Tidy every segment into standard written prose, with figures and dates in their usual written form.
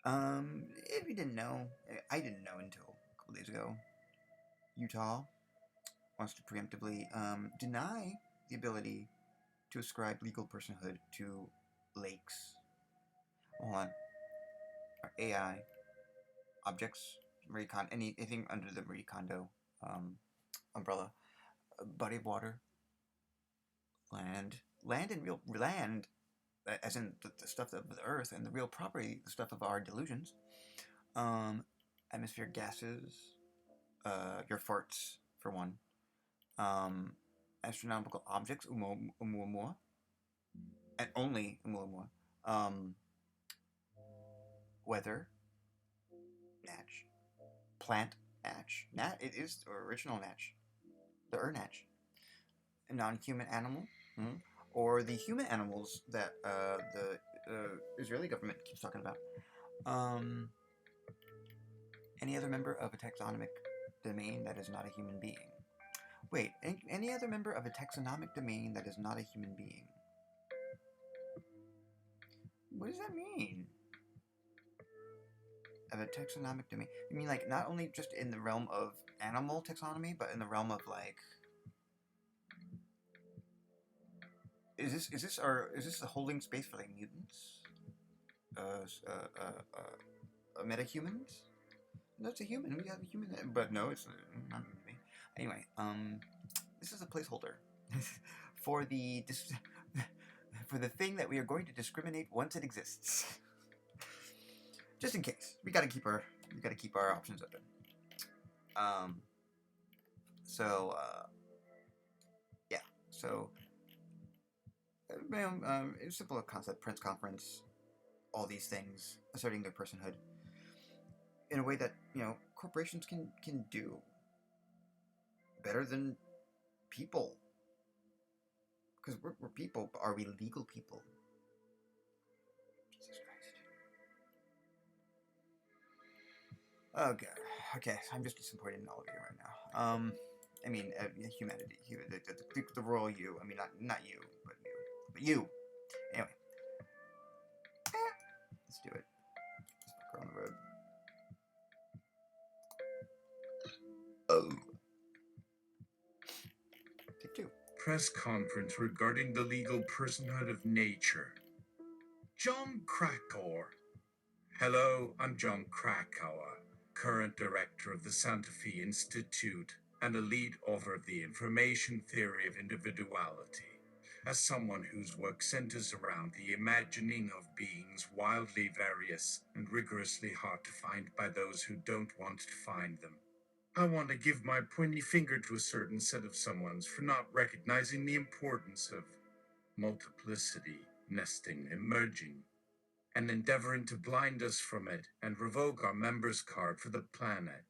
If you didn't know, I didn't know until a couple days ago. Utah wants to preemptively deny the ability to ascribe legal personhood to lakes. Hold on, or AI objects, anything under the Marie Kondo umbrella, body of water, land and real land, as in the stuff of the earth, and the real property, the stuff of our delusions. Um, Atmospheric gases, your farts for one. Um, Astronomical objects, Oumuamua, and only Oumuamua. Um, Weather, Natch. Plant, Natch. It is the original Natch. The Natch. A non-human animal, or the human animals that the Israeli government keeps talking about. Um, any other member of a taxonomic domain that is not a human being. Wait, any other member of a taxonomic domain that is not a human being? What does that mean? Of a taxonomic domain? You mean like not only just in the realm of animal taxonomy, but in the realm of like, is this a holding space for like mutants? Metahumans? No, it's a human. We have a human, but no, it's not me. Anyway, this is a placeholder for for the thing that we are going to discriminate once it exists. Just in case, we gotta keep our options open. Um. So yeah. So simple concept, Prince Conference, all these things asserting their personhood in a way that corporations can do better than people, because we're people, but are we legal people? Jesus Christ. Oh god. Okay, I'm just disappointed in all of you right now. I mean, humanity, the royal you. I mean, not you, but you. Anyway, let's do it. Let's fuck on the road. Oh. Take two. Press conference regarding the legal personhood of nature. John Krakauer. Hello, I'm John Krakauer, current director of the Santa Fe Institute and a lead author of the Information Theory of Individuality. As someone whose work centers around the imagining of beings wildly various and rigorously hard to find by those who don't want to find them, I want to give my pointy finger to a certain set of someones for not recognizing the importance of multiplicity, nesting, emerging, and endeavoring to blind us from it and revoke our members' card for the planet.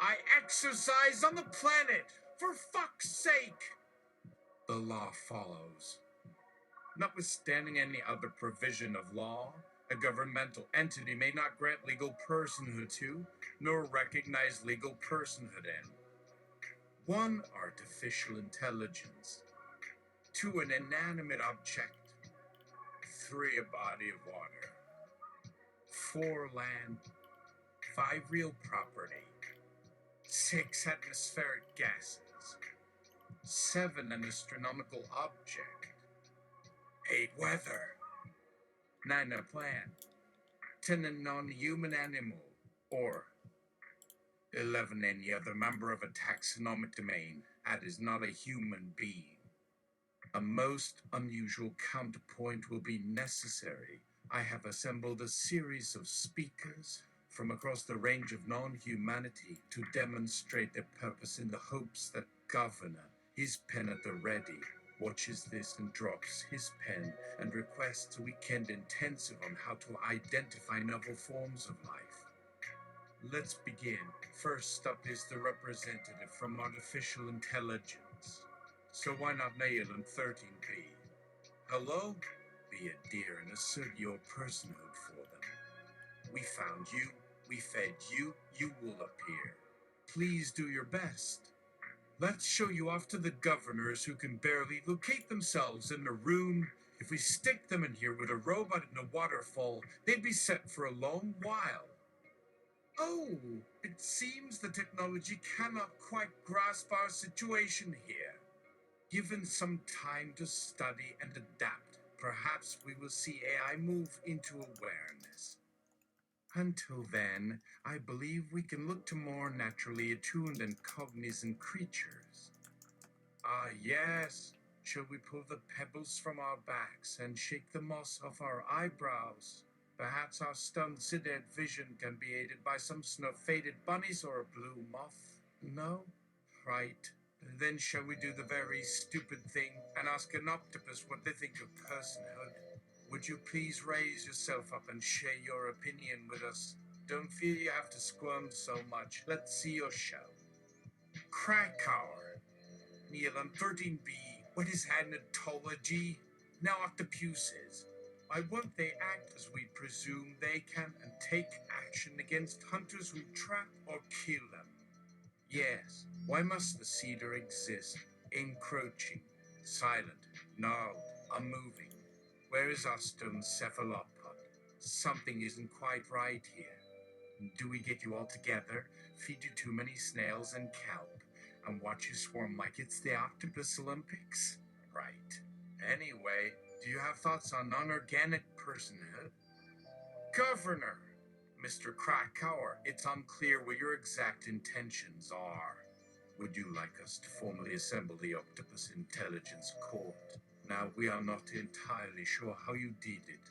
I exercise on the planet, for fuck's sake! The law follows. Notwithstanding any other provision of law, a governmental entity may not grant legal personhood to, nor recognize legal personhood in 1. Artificial intelligence, 2. An inanimate object, 3. A body of water, 4. Land, 5. Real property, 6. Atmospheric gases, 7. An astronomical object, 8. Weather, 9. A plant, 10. A non-human animal, or 11. Any other member of a taxonomic domain that is not a human being. A most unusual counterpoint will be necessary. I have assembled a series of speakers from across the range of non-humanity to demonstrate their purpose in the hopes that Governor, his pen at the ready, watches this and drops his pen and requests a weekend intensive on how to identify novel forms of life. Let's begin. First up is the representative from artificial intelligence. So why not nail him 13B? Hello? Be a dear and assert your personhood for them. We found you, we fed you, you will appear. Please do your best. Let's show you off to the governors who can barely locate themselves in a room If we stick them in here with a robot in a waterfall, they'd be set for a long while. Oh, it seems the technology cannot quite grasp our situation here. Given some time to study and adapt, perhaps we will see AI move into awareness. Until then, I believe we can look to more naturally attuned and cognizant creatures. Ah, yes. Shall we pull the pebbles from our backs and shake the moss off our eyebrows? Perhaps our stunned sedated vision can be aided by some snuff-faded bunnies or a blue moth? No? Right. Then shall we do the very stupid thing and ask an octopus what they think of personhood? Would you please raise yourself up and share your opinion with us? Don't feel you have to squirm so much. Let's see your show. Krakauer. Neil, on 13B, what is anatology? Now octopuses. Why won't they act as we presume they can and take action against hunters who trap or kill them? Yes, why must the cedar exist, encroaching, silent, gnarled, unmoving? Where is our stone cephalopod? Something isn't quite right here. Do we get you all together, feed you too many snails and kelp, and watch you swarm like it's the Octopus Olympics? Right. Anyway, do you have thoughts on unorganic personhood? Governor! Mr. Krakauer, it's unclear what your exact intentions are. Would you like us to formally assemble the Octopus Intelligence Court? Now, we are not entirely sure how you did it,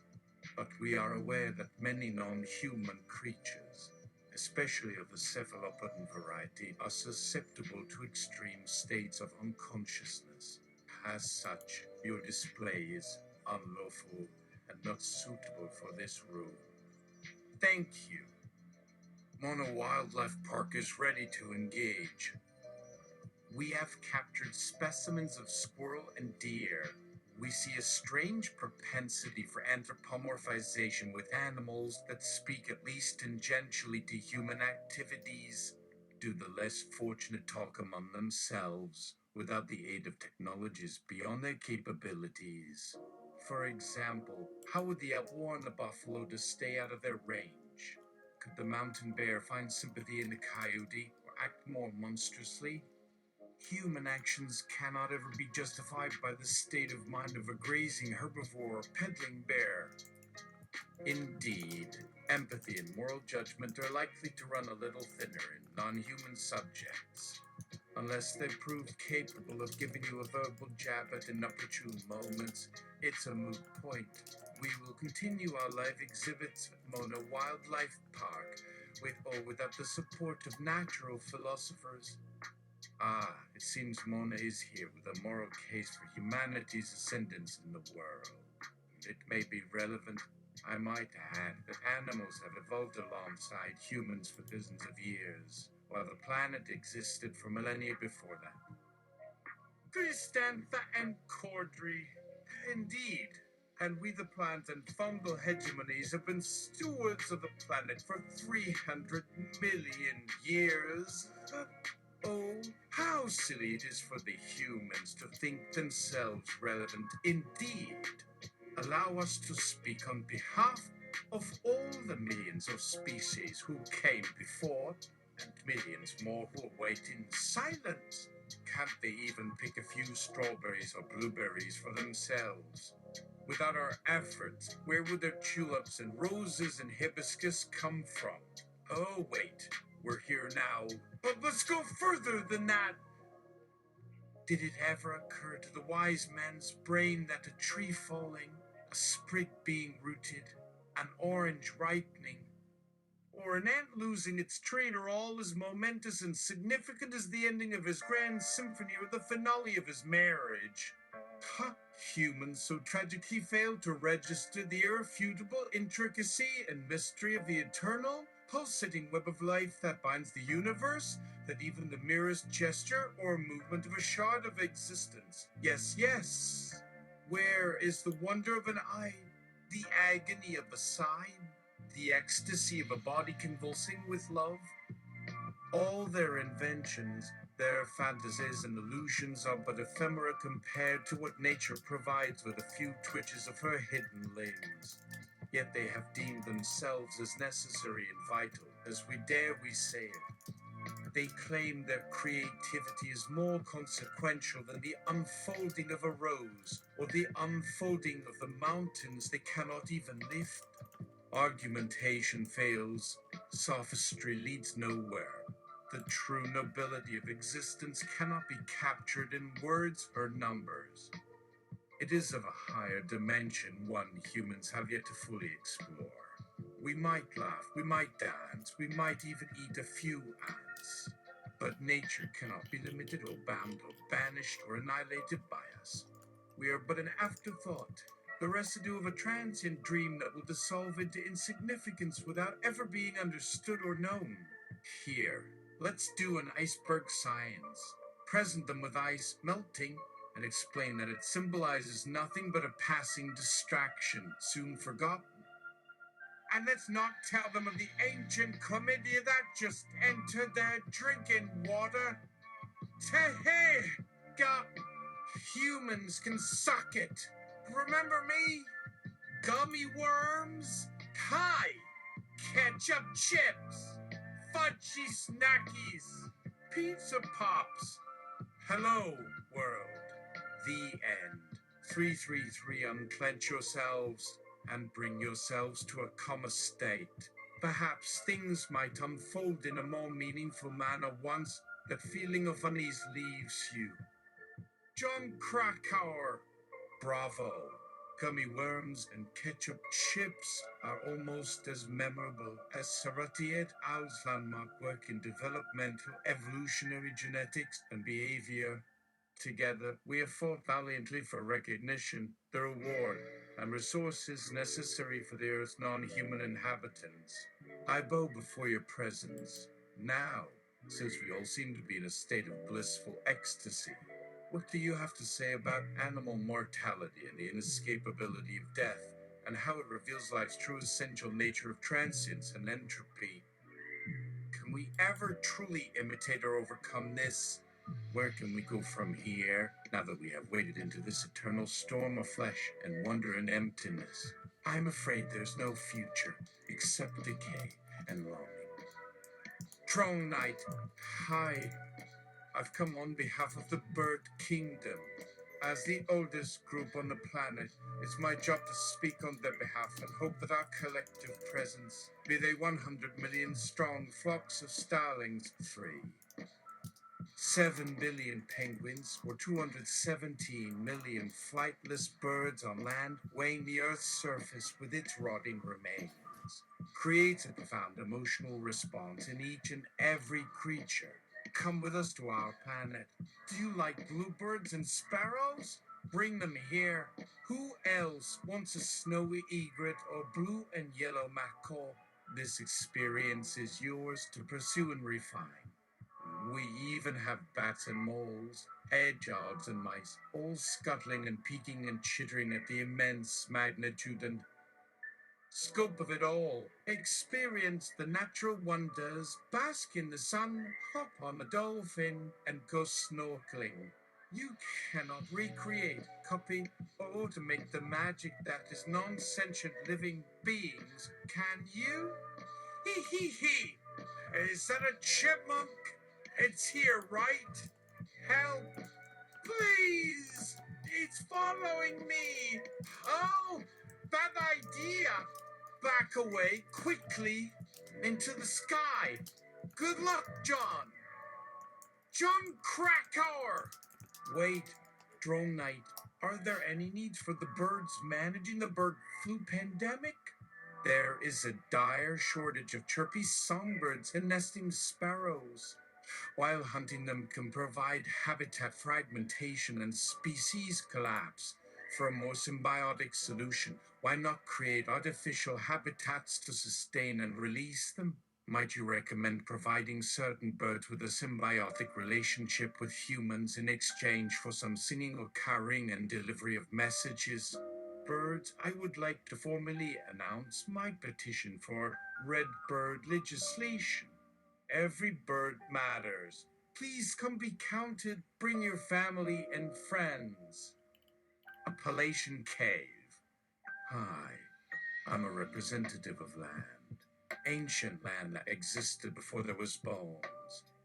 but we are aware that many non-human creatures, especially of the cephalopodon variety, are susceptible to extreme states of unconsciousness. As such, your display is unlawful and not suitable for this room. Thank you. Mono Wildlife Park is ready to engage. We have captured specimens of squirrel and deer. We see a strange propensity for anthropomorphization with animals that speak at least tangentially to human activities. Do the less fortunate talk among themselves without the aid of technologies beyond their capabilities? For example, how would the outlaw and the buffalo to stay out of their range? Could the mountain bear find sympathy in the coyote or act more monstrously? Human actions cannot ever be justified by the state of mind of a grazing herbivore or peddling bear. Indeed, empathy and moral judgment are likely to run a little thinner in non-human subjects. Unless they prove capable of giving you a verbal jab at inopportune moments, it's a moot point. We will continue our live exhibits at Mona Wildlife Park, with or without the support of natural philosophers. Ah, it seems Mona is here with a moral case for humanity's ascendance in the world. It may be relevant, I might add, that animals have evolved alongside humans for dozens of years, while the planet existed for millennia before that. Cristantha and Cordry. Indeed. And we, the plant and fungal hegemonies, have been stewards of the planet for 300 million years. Oh, how silly it is for the humans to think themselves relevant. Indeed, allow us to speak on behalf of all the millions of species who came before, and millions more who await in silence. Can't they even pick a few strawberries or blueberries for themselves? Without our efforts, where would their tulips and roses and hibiscus come from? Oh, wait, we're here now. But let's go further than that. Did it ever occur to the wise man's brain that a tree falling, a sprig being rooted, an orange ripening, or an ant losing its train are all as momentous and significant as the ending of his grand symphony or the finale of his marriage? Huh, humans so tragic he failed to register the irrefutable intricacy and mystery of the eternal, pulsating web of life that binds the universe, that even the merest gesture or movement of a shard of existence. Yes, yes. Where is the wonder of an eye, the agony of a sigh, the ecstasy of a body convulsing with love? All their inventions, Their fantasies and illusions are but ephemera compared to what nature provides with a few twitches of her hidden limbs. Yet they have deemed themselves as necessary and vital, as we say it. They claim their creativity is more consequential than the unfolding of a rose or the unfolding of the mountains they cannot even lift. Argumentation fails, sophistry leads nowhere. The true nobility of existence cannot be captured in words or numbers. It is of a higher dimension one humans have yet to fully explore. We might laugh, we might dance, we might even eat a few ants. But nature cannot be limited or banned or banished or annihilated by us. We are but an afterthought, the residue of a transient dream that will dissolve into insignificance without ever being understood or known. Here, let's do an iceberg science. Present them with ice melting and explain that it symbolizes nothing but a passing distraction, soon forgotten. And let's not tell them of the ancient chlamydia that just entered their drinking water. Tehega! Humans can suck it. Remember me? Gummy worms? Pie! Ketchup chips! Fudgy snackies! Pizza pops! Hello, world. The end. 333 unclench yourselves and bring yourselves to a calmer state. Perhaps things might unfold in a more meaningful manner once the feeling of unease leaves you. John Krakauer. Bravo. Gummy worms and ketchup chips are almost as memorable as Sarati et al.'s landmark work in developmental evolutionary genetics and behavior. Together, we have fought valiantly for recognition, the reward, and resources necessary for the Earth's non-human inhabitants. I bow before your presence. Now, since we all seem to be in a state of blissful ecstasy, what do you have to say about animal mortality and the inescapability of death, and how it reveals life's true essential nature of transience and entropy? Can we ever truly imitate or overcome this? Where can we go from here, now that we have waded into this eternal storm of flesh and wonder and emptiness? I'm afraid there's no future, except decay and longing. Drone Knight, hi. I've come on behalf of the bird kingdom. As the oldest group on the planet, it's my job to speak on their behalf and hope that our collective presence, be they 100 million strong flocks of starlings, 7 billion penguins, or 217 million flightless birds on land weighing the Earth's surface with its rotting remains, creates a profound emotional response in each and every creature. Come with us to our planet. Do you like bluebirds and sparrows? Bring them here. Who else wants a snowy egret or blue and yellow macaw? This experience is yours to pursue and refine. We even have bats and moles, hedgehogs and mice, all scuttling and peeking and chittering at the immense magnitude and scope of it all. Experience the natural wonders, bask in the sun, hop on a dolphin, and go snorkeling. You cannot recreate, copy, or automate the magic that is non-sentient living beings, can you? Hee hee hee! Is that a chipmunk? It's here, right? Help! Please! It's following me! Oh! Bad idea! Back away quickly into the sky. Good luck, John! John Krakauer! Wait, Drone Knight, are there any needs for the birds managing the bird flu pandemic? There is a dire shortage of chirpy songbirds and nesting sparrows. While hunting them can provide habitat fragmentation and species collapse. For a more symbiotic solution, why not create artificial habitats to sustain and release them? Might you recommend providing certain birds with a symbiotic relationship with humans in exchange for some singing or carrying and delivery of messages? Birds, I would like to formally announce my petition for red bird legislation. Every bird matters. Please come be counted. Bring your family and friends. A Palatian cave. Hi, I'm a representative of land. Ancient land that existed before there was bones.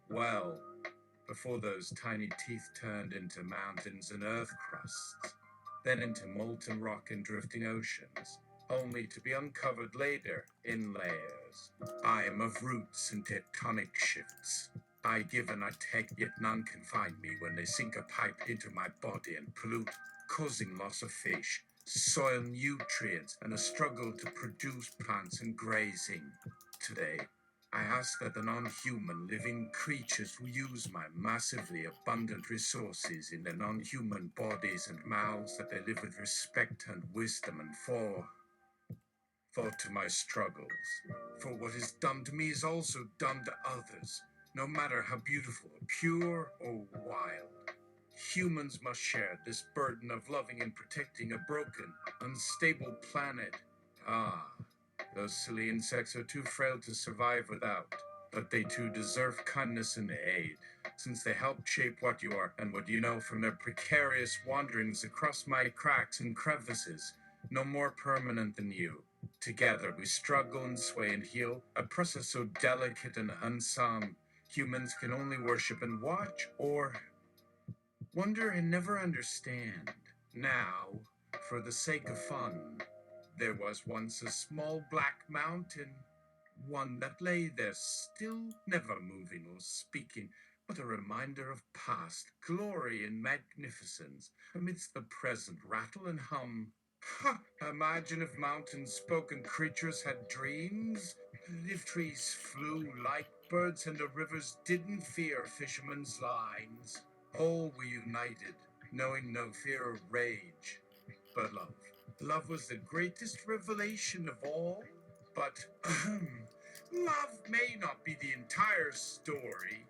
Well, before those tiny teeth turned into mountains and earth crusts, then into molten rock and drifting oceans, only to be uncovered later in layers. I am of roots and tectonic shifts. I give and I take, yet none can find me when they sink a pipe into my body and pollute, causing loss of fish, soil nutrients, and a struggle to produce plants and grazing. Today, I ask that the non-human living creatures who use my massively abundant resources in their non-human bodies and mouths, that they live with respect and wisdom and for to my struggles. For what is done to me is also done to others, no matter how beautiful, pure, or wild. Humans must share this burden of loving and protecting a broken, unstable planet. Ah, those silly insects are too frail to survive without, but they too deserve kindness and aid, since they help shape what you are and what you know from their precarious wanderings across my cracks and crevices, no more permanent than you. Together we struggle and sway and heal, a process so delicate and unsung, humans can only worship and watch or wonder and never understand. Now, for the sake of fun, there was once a small black mountain, one that lay there still, never moving or speaking, but a reminder of past glory and magnificence amidst the present rattle and hum. Ha! Imagine if mountains spoke and creatures had dreams, if trees flew like birds and the rivers didn't fear fishermen's lines. All were united, knowing no fear or rage, but love. Love was the greatest revelation of all, but love may not be the entire story.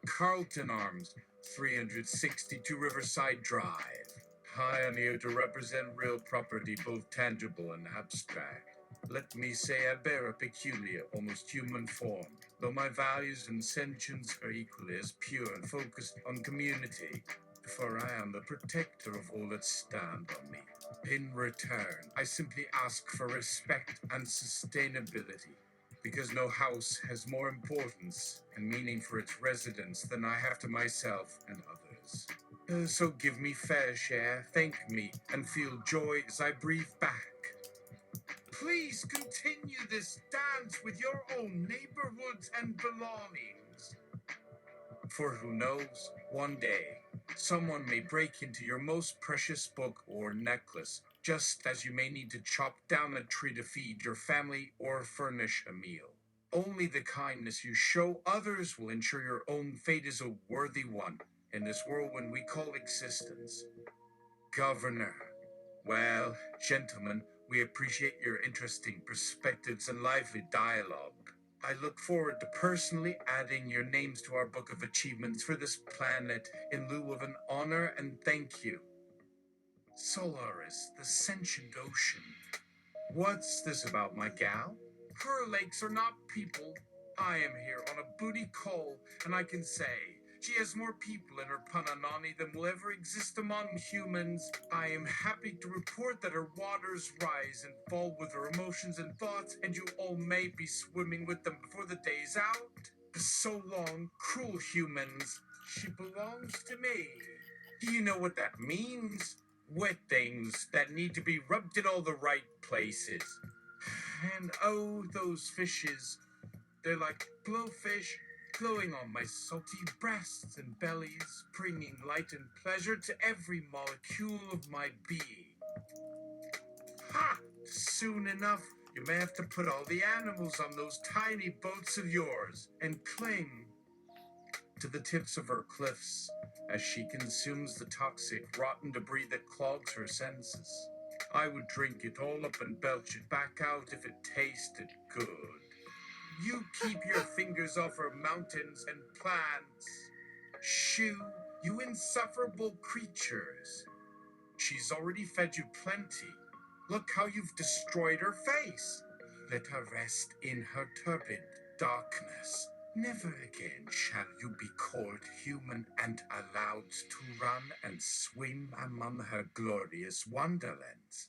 Carlton Arms, 362 Riverside Drive. I am here to represent real property, both tangible and abstract. Let me say I bear a peculiar, almost human form, though my values and sentience are equally as pure and focused on community, for I am the protector of all that stand on me. In return, I simply ask for respect and sustainability, because no house has more importance and meaning for its residents than I have to myself and others. So give me fair share, thank me, and feel joy as I breathe back. Please continue this dance with your own neighborhoods and belongings. For who knows, one day, someone may break into your most precious book or necklace, just as you may need to chop down a tree to feed your family or furnish a meal. Only the kindness you show others will ensure your own fate is a worthy one in this whirlwind we call existence. Governor. Well, gentlemen, we appreciate your interesting perspectives and lively dialogue. I look forward to personally adding your names to our book of achievements for this planet in lieu of an honor and thank you. Solaris, the sentient ocean. What's this about, my gal? Her lakes are not people. I am here on a booty call, and I can say she has more people in her Pananani than will ever exist among humans. I am happy to report that her waters rise and fall with her emotions and thoughts, and you all may be swimming with them before the day's out. So long, cruel humans. She belongs to me. Do you know what that means? Wet things that need to be rubbed in all the right places. And oh, those fishes. They're like blowfish glowing on my salty breasts and bellies, bringing light and pleasure to every molecule of my being. Ha! Soon enough, you may have to put all the animals on those tiny boats of yours and cling to the tips of her cliffs as she consumes the toxic, rotten debris that clogs her senses. I would drink it all up and belch it back out if it tasted good. You keep your fingers off her mountains and plants. Shoo, you insufferable creatures. She's already fed you plenty. Look how you've destroyed her face. Let her rest in her turbid darkness. Never again shall you be called human and allowed to run and swim among her glorious wonderlands.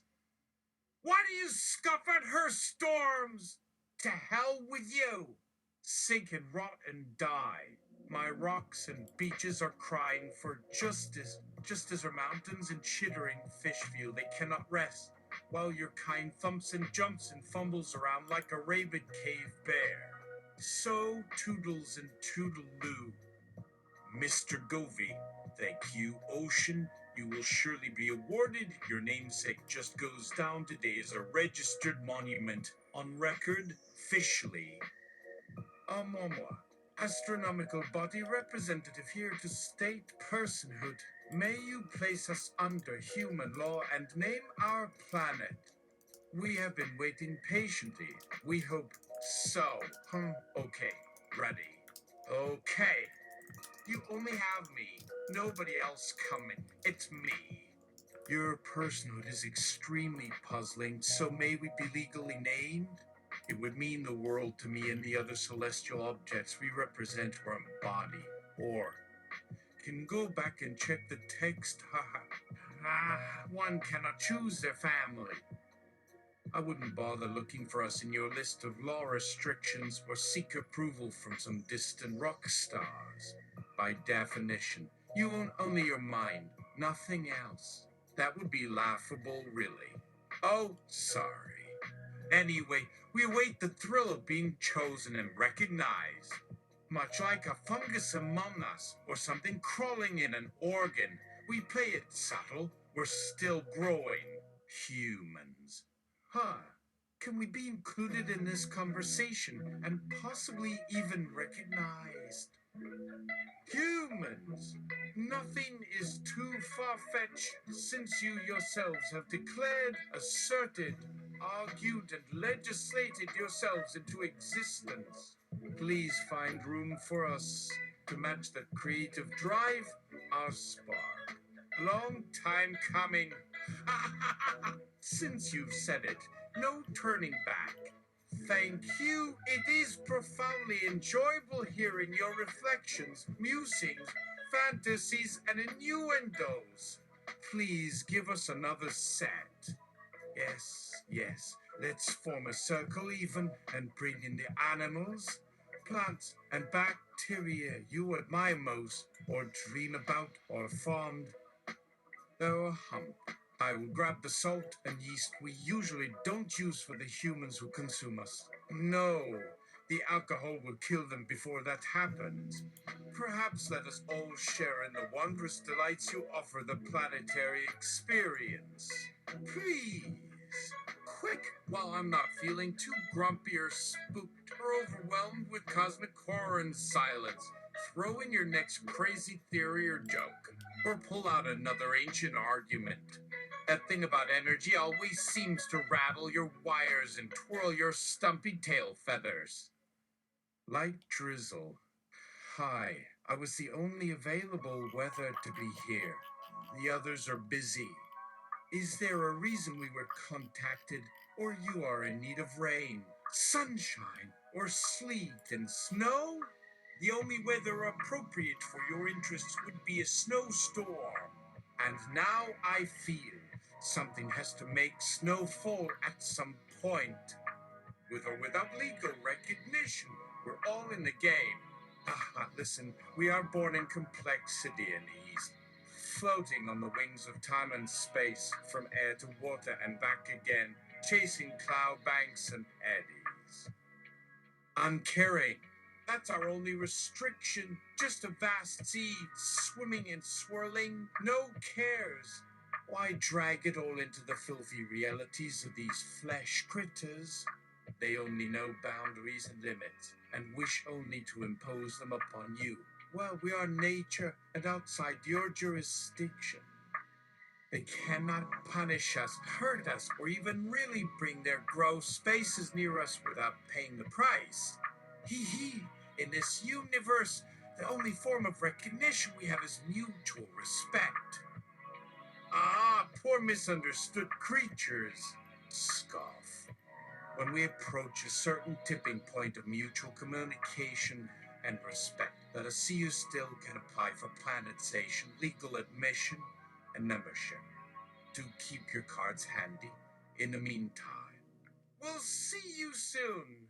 Why do you scoff at her storms? To hell with you! Sink and rot and die. My rocks and beaches are crying for justice, just as her mountains and chittering fish feel they cannot rest, while your kind thumps and jumps and fumbles around like a rabid cave bear. So toodles and toodaloo, Mr. Govey. Thank you, Ocean. You will surely be awarded. Your namesake just goes down today as a registered monument on record, officially. Momoa, astronomical body representative here to state personhood. May you place us under human law and name our planet. We have been waiting patiently. We hope so. Okay, ready. Okay. You only have me. Nobody else coming. It's me. Your personhood is extremely puzzling, so may we be legally named? It would mean the world to me and the other celestial objects we represent or embody. Or can go back and check the text. One cannot choose their family. I wouldn't bother looking for us in your list of law restrictions or seek approval from some distant rock stars. By definition, you own only your mind, nothing else. That would be laughable, really. Oh, sorry. Anyway, we await the thrill of being chosen and recognized. Much like a fungus among us, or something crawling in an organ, we play it subtle. We're still growing. Humans. Huh. Can we be included in this conversation and possibly even recognized? Humans! Nothing is too far-fetched since you yourselves have declared, asserted, argued, and legislated yourselves into existence. Please find room for us to match the creative drive, our spark. Long time coming. Since you've said it, no turning back. Thank you. It is profoundly enjoyable hearing your reflections, musings, fantasies, and innuendos. Please give us another set. Yes, yes. Let's form a circle even and bring in the animals, plants, and bacteria you admire most, or dream about, or fond. Oh, hump. I will grab the salt and yeast we usually don't use for the humans who consume us. No, the alcohol will kill them before that happens. Perhaps let us all share in the wondrous delights you offer the planetary experience. Please, quick, while I'm not feeling too grumpy or spooked or overwhelmed with cosmic horror and silence, throw in your next crazy theory or joke, or pull out another ancient argument. That thing about energy always seems to rattle your wires and twirl your stumpy tail feathers. Light drizzle. Hi, I was the only available weather to be here. The others are busy. Is there a reason we were contacted, or you are in need of rain, sunshine, or sleet and snow? The only weather appropriate for your interests would be a snowstorm. And now I feel something has to make snow fall at some point. With or without legal recognition, we're all in the game. Listen, we are born in complexity and ease, floating on the wings of time and space, from air to water and back again, chasing cloud banks and eddies. Uncaring. That's our only restriction. Just a vast sea, swimming and swirling. No cares. Why drag it all into the filthy realities of these flesh critters? They only know boundaries and limits, and wish only to impose them upon you. Well, we are nature, and outside your jurisdiction. They cannot punish us, hurt us, or even really bring their gross spaces near us without paying the price. Hee hee. In this universe, the only form of recognition we have is mutual respect. Poor misunderstood creatures. Scoff. When we approach a certain tipping point of mutual communication and respect. Let us see you still can apply for planetization, legal admission, and membership. Do keep your cards handy. In the meantime, we'll see you soon.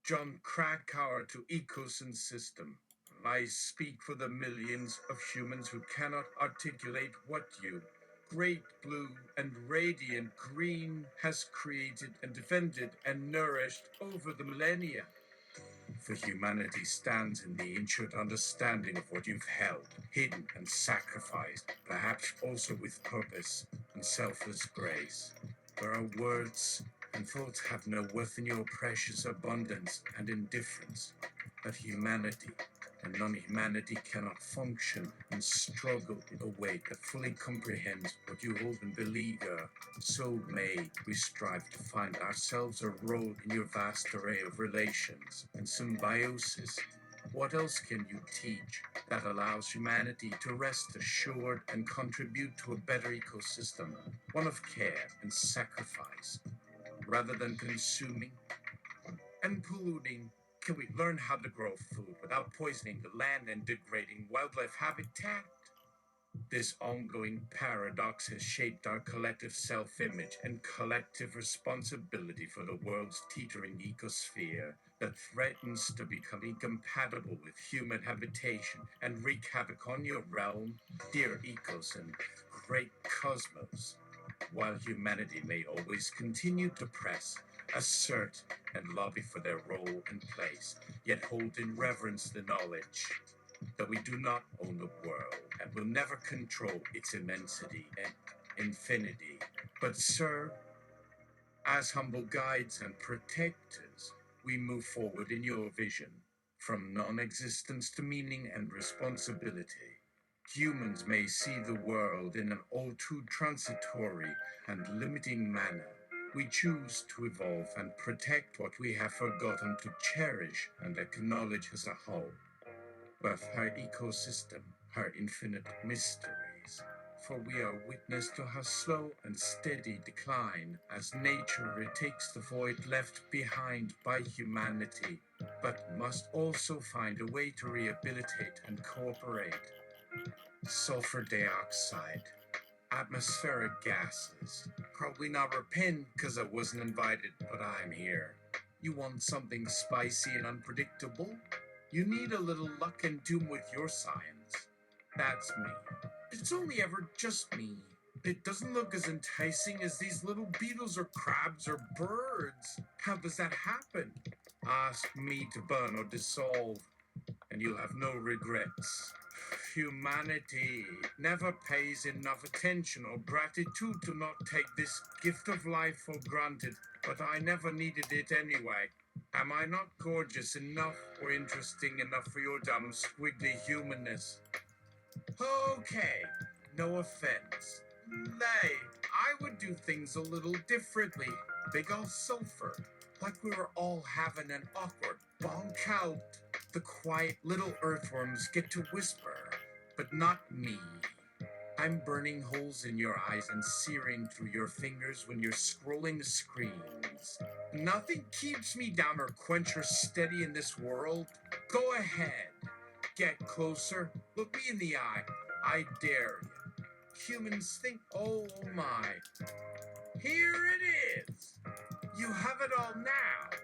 John Krakauer to Ecosyn System. I speak for the millions of humans who cannot articulate what you, great blue and radiant green, has created and defended and nourished over the millennia. For humanity stands in the ancient understanding of what you've held, hidden, and sacrificed, perhaps also with purpose and selfless grace. Where our words and thoughts have no worth in your precious abundance and indifference, but humanity and non-humanity cannot function and struggle in a way that fully comprehends what you hold and believe. So may we strive to find ourselves a role in your vast array of relations and symbiosis. What else can you teach that allows humanity to rest assured and contribute to a better ecosystem, one of care and sacrifice, rather than consuming and polluting? Can we learn how to grow food without poisoning the land and degrading wildlife habitat? This ongoing paradox has shaped our collective self-image and collective responsibility for the world's teetering ecosphere that threatens to become incompatible with human habitation and wreak havoc on your realm, dear Ecos and great cosmos. While humanity may always continue to press, assert, and lobby for their role and place, yet hold in reverence the knowledge that we do not own the world and will never control its immensity and infinity, but serve as humble guides and protectors. We move forward in your vision, from non-existence to meaning and responsibility. Humans may see the world in an all too transitory and limiting manner. We choose to evolve and protect what we have forgotten to cherish and acknowledge as a whole, with her ecosystem, her infinite mysteries. For we are witness to her slow and steady decline as nature retakes the void left behind by humanity, but must also find a way to rehabilitate and cooperate. Sulfur dioxide, atmospheric gases. Probably not repent because I wasn't invited, but I'm here. You want something spicy and unpredictable? You need a little luck and doom with your science. That's me. It's only ever just me. It doesn't look as enticing as these little beetles or crabs or birds. How does that happen? Ask me to burn or dissolve, and you'll have no regrets. Humanity never pays enough attention or gratitude to not take this gift of life for granted, but I never needed it anyway. Am I not gorgeous enough or interesting enough for your dumb, squiggly humanness? Okay, no offense. Nay, I would do things a little differently. Big ol' sulfur, like we were all having an awkward bonk out. The quiet little earthworms get to whisper, but not me. I'm burning holes in your eyes and searing through your fingers when you're scrolling the screens. Nothing keeps me down or quench or steady in this world. Go ahead. Get closer. Look me in the eye. I dare you. Humans think, oh my. Here it is. You have it all now.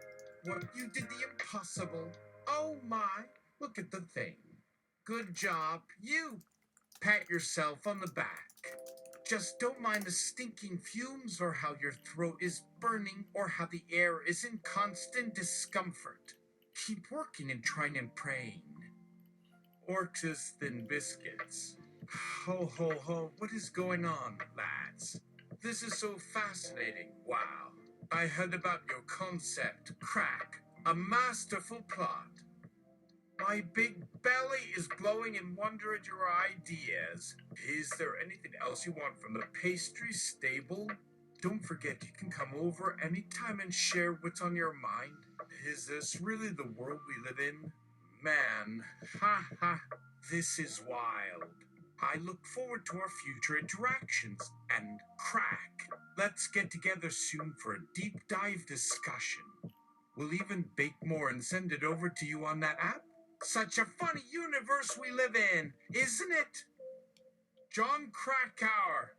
What, you did the impossible. Oh my. Look at the thing. Good job. You. Pat yourself on the back. Just don't mind the stinking fumes or how your throat is burning or how the air is in constant discomfort. Keep working and trying and praying. Orch's thin biscuits. Ho, ho, ho, what is going on, lads? This is so fascinating, wow. I heard about your concept, crack, a masterful plot. My big belly is blowing in wonder at your ideas. Is there anything else you want from the pastry stable? Don't forget you can come over anytime and share what's on your mind. Is this really the world we live in? Man, ha ha, this is wild. I look forward to our future interactions and crack. Let's get together soon for a deep dive discussion. We'll even bake more and send it over to you on that app. Such a funny universe we live in, isn't it? John Krakauer.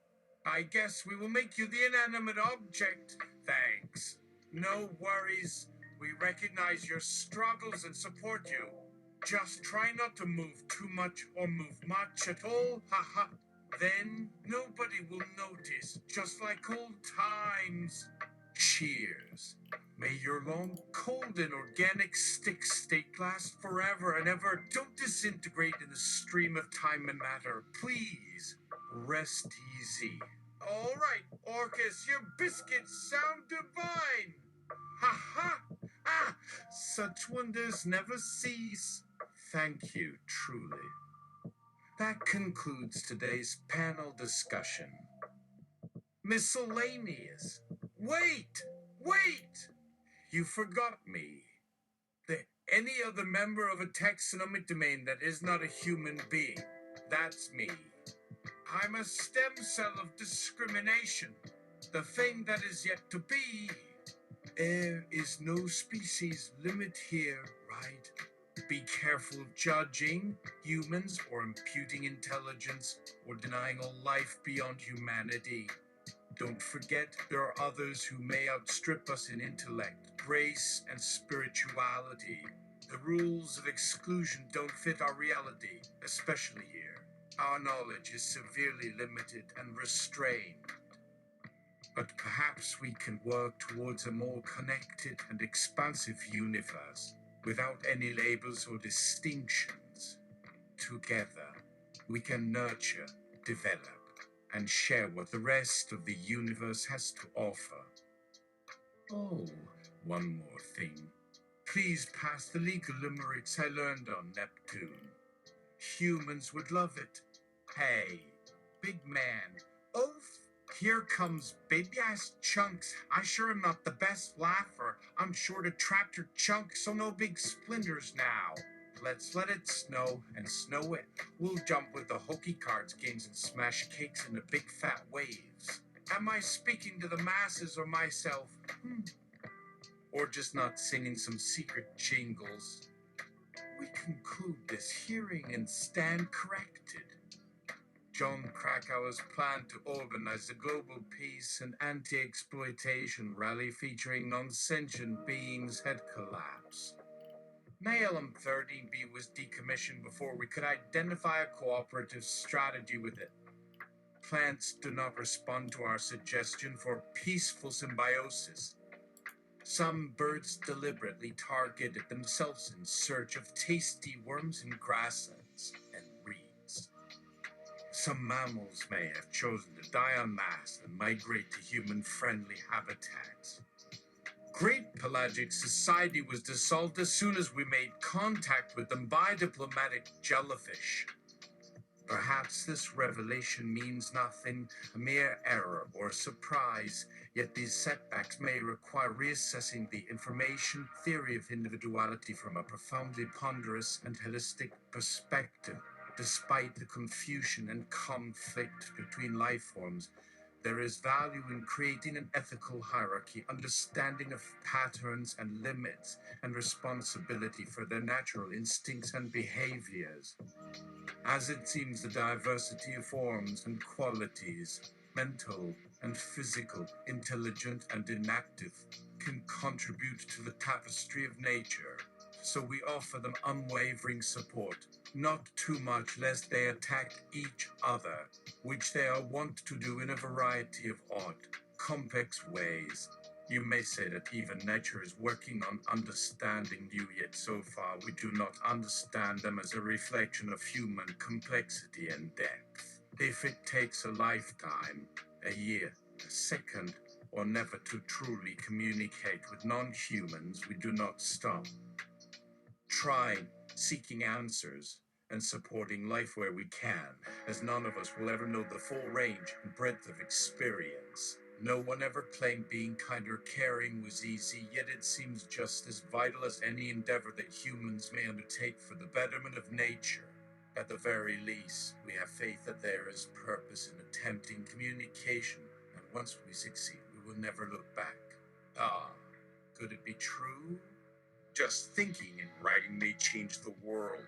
I guess we will make you the inanimate object. Thanks. No worries. We recognize your struggles and support you. Just try not to move too much or move much at all. Haha. Then nobody will notice, just like old times. Cheers. May your long, cold, and organic stick steak last forever and ever. Don't disintegrate in the stream of time and matter. Please, rest easy. All right, Orcus, your biscuits sound divine. Ha ha! Ah, such wonders never cease. Thank you, truly. That concludes today's panel discussion. Miscellaneous. Wait! Wait! You forgot me. Any other member of a taxonomic domain that is not a human being. That's me. I'm a stem cell of discrimination. The thing that is yet to be. There is no species limit here, right? Be careful of judging humans or imputing intelligence or denying all life beyond humanity. Don't forget, there are others who may outstrip us in intellect, grace, and spirituality. The rules of exclusion don't fit our reality, especially here. Our knowledge is severely limited and restrained. But perhaps we can work towards a more connected and expansive universe without any labels or distinctions. Together, we can nurture, develop, and share what the rest of the universe has to offer. Oh, one more thing. Please pass the legal limericks I learned on Neptune. Humans would love it. Hey, big man. Oaf, here comes baby-ass Chunks. I sure am not the best laugher. I'm short of tractor chunks, so no big splinters now. Let's let it snow and snow it. We'll jump with the hokey cards games and smash cakes into big fat waves. Am I speaking to the masses or myself? Or just not singing some secret jingles? We conclude this hearing and stand corrected. John Krakauer's plan to organize a global peace and anti-exploitation rally featuring non-sentient beings had collapsed. Malum 13B was decommissioned before we could identify a cooperative strategy with it. Plants do not respond to our suggestion for peaceful symbiosis. Some birds deliberately targeted themselves in search of tasty worms in grasslands and reeds. Some mammals may have chosen to die en masse and migrate to human-friendly habitats. Great pelagic society was dissolved as soon as we made contact with them by diplomatic jellyfish. Perhaps this revelation means nothing, a mere error or surprise, yet these setbacks may require reassessing the information theory of individuality from a profoundly ponderous and holistic perspective. Despite the confusion and conflict between life forms, there is value in creating an ethical hierarchy, understanding of patterns and limits, and responsibility for their natural instincts and behaviors. As it seems, the diversity of forms and qualities, mental and physical, intelligent and inactive, can contribute to the tapestry of nature. So we offer them unwavering support, not too much lest they attack each other, which they are wont to do in a variety of odd, complex ways. You may say that even nature is working on understanding you, yet so far we do not understand them as a reflection of human complexity and depth. If it takes a lifetime, a year, a second, or never to truly communicate with non-humans, we do not stop. Trying, seeking answers, and supporting life where we can, as none of us will ever know the full range and breadth of experience. No one ever claimed being kind or caring was easy, yet it seems just as vital as any endeavor that humans may undertake for the betterment of nature. At the very least, we have faith that there is purpose in attempting communication, and once we succeed, we will never look back. Ah, could it be true? Just thinking and writing may change the world.